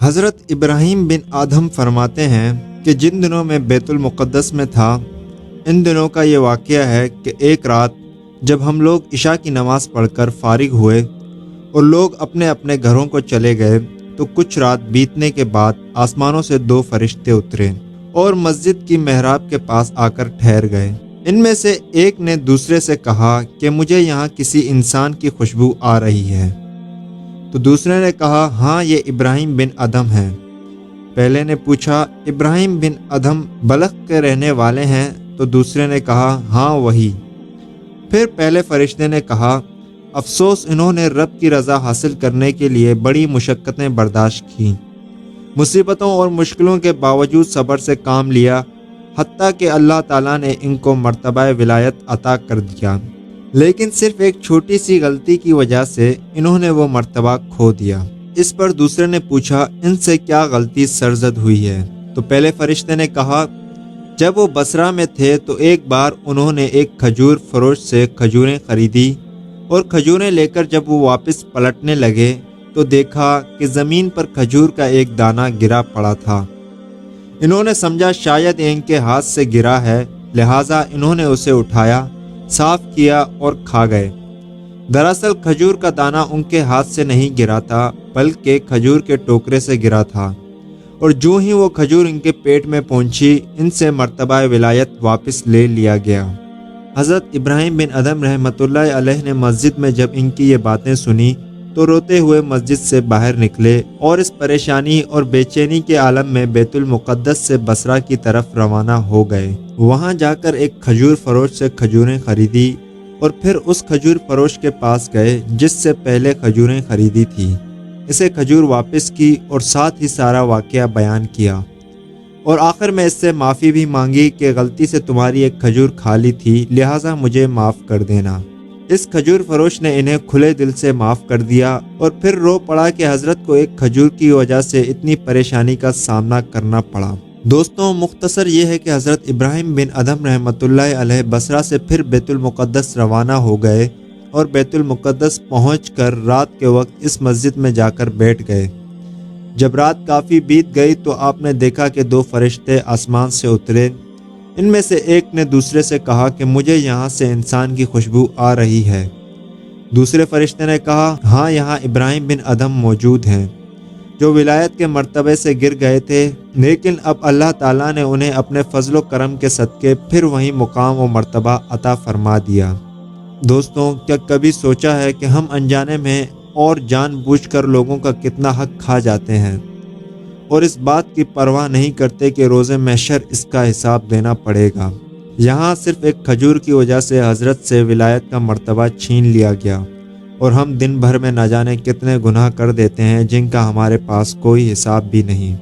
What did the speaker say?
حضرت ابراہیم بن آدھم فرماتے ہیں کہ جن دنوں میں بیت المقدس میں تھا، ان دنوں کا یہ واقعہ ہے کہ ایک رات جب ہم لوگ عشاء کی نماز پڑھ کر فارغ ہوئے اور لوگ اپنے اپنے گھروں کو چلے گئے، تو کچھ رات بیتنے کے بعد آسمانوں سے 2 فرشتے اترے اور مسجد کی محراب کے پاس آ کر ٹھہر گئے۔ ان میں سے ایک نے دوسرے سے کہا کہ مجھے یہاں کسی انسان کی خوشبو آ رہی ہے، تو دوسرے نے کہا ہاں، یہ ابراہیم بن ادھم ہیں۔ پہلے نے پوچھا ابراہیم بن ادھم بلخ کے رہنے والے ہیں؟ تو دوسرے نے کہا ہاں وہی۔ پھر پہلے فرشتے نے کہا افسوس، انہوں نے رب کی رضا حاصل کرنے کے لیے بڑی مشقتیں برداشت کی، مصیبتوں اور مشکلوں کے باوجود صبر سے کام لیا، حتیٰ کہ اللہ تعالیٰ نے ان کو مرتبہ ولایت عطا کر دیا، لیکن صرف ایک چھوٹی سی غلطی کی وجہ سے انہوں نے وہ مرتبہ کھو دیا۔ اس پر دوسرے نے پوچھا ان سے کیا غلطی سرزد ہوئی ہے؟ تو پہلے فرشتے نے کہا جب وہ بصرہ میں تھے تو ایک بار انہوں نے ایک کھجور فروش سے کھجوریں خریدی، اور کھجوریں لے کر جب وہ واپس پلٹنے لگے تو دیکھا کہ زمین پر کھجور کا ایک دانہ گرا پڑا تھا۔ انہوں نے سمجھا شاید ان کے ہاتھ سے گرا ہے، لہٰذا انہوں نے اسے اٹھایا، صاف کیا اور کھا گئے۔ دراصل کھجور کا دانہ ان کے ہاتھ سے نہیں گرا تھا، بلکہ کھجور کے ٹوکرے سے گرا تھا، اور جو ہی وہ کھجور ان کے پیٹ میں پہنچی، ان سے مرتبہ ولایت واپس لے لیا گیا۔ حضرت ابراہیم بن ادھم رحمۃ اللہ علیہ نے مسجد میں جب ان کی یہ باتیں سنی تو روتے ہوئے مسجد سے باہر نکلے اور اس پریشانی اور بے چینی کے عالم میں بیت المقدس سے بصرہ کی طرف روانہ ہو گئے۔ وہاں جا کر ایک کھجور فروش سے کھجوریں خریدی اور پھر اس کھجور فروش کے پاس گئے جس سے پہلے کھجوریں خریدی تھی، اسے کھجور واپس کی اور ساتھ ہی سارا واقعہ بیان کیا، اور آخر میں اس سے معافی بھی مانگی کہ غلطی سے تمہاری ایک کھجور کھا لی تھی، لہٰذا مجھے معاف کر دینا۔ اس کھجور فروش نے انہیں کھلے دل سے معاف کر دیا اور پھر رو پڑا کہ حضرت کو ایک کھجور کی وجہ سے اتنی پریشانی کا سامنا کرنا پڑا۔ دوستوں، مختصر یہ ہے کہ حضرت ابراہیم بن ادھم رحمۃ اللہ علیہ بصرہ سے پھر بیت المقدس روانہ ہو گئے اور بیت المقدس پہنچ کر رات کے وقت اس مسجد میں جا کر بیٹھ گئے۔ جب رات کافی بیت گئی تو آپ نے دیکھا کہ 2 فرشتے آسمان سے اترے۔ ان میں سے ایک نے دوسرے سے کہا کہ مجھے یہاں سے انسان کی خوشبو آ رہی ہے۔ دوسرے فرشتے نے کہا ہاں، یہاں ابراہیم بن ادھم موجود ہیں، جو ولایت کے مرتبے سے گر گئے تھے، لیکن اب اللہ تعالیٰ نے انہیں اپنے فضل و کرم کے صدقے پھر وہی مقام و مرتبہ عطا فرما دیا۔ دوستوں، کیا کبھی سوچا ہے کہ ہم انجانے میں اور جان بوجھ کر لوگوں کا کتنا حق کھا جاتے ہیں، اور اس بات کی پرواہ نہیں کرتے کہ روز محشر اس کا حساب دینا پڑے گا؟ یہاں صرف ایک کھجور کی وجہ سے حضرت سے ولایت کا مرتبہ چھین لیا گیا، اور ہم دن بھر میں نہ جانے کتنے گناہ کر دیتے ہیں جن کا ہمارے پاس کوئی حساب بھی نہیں۔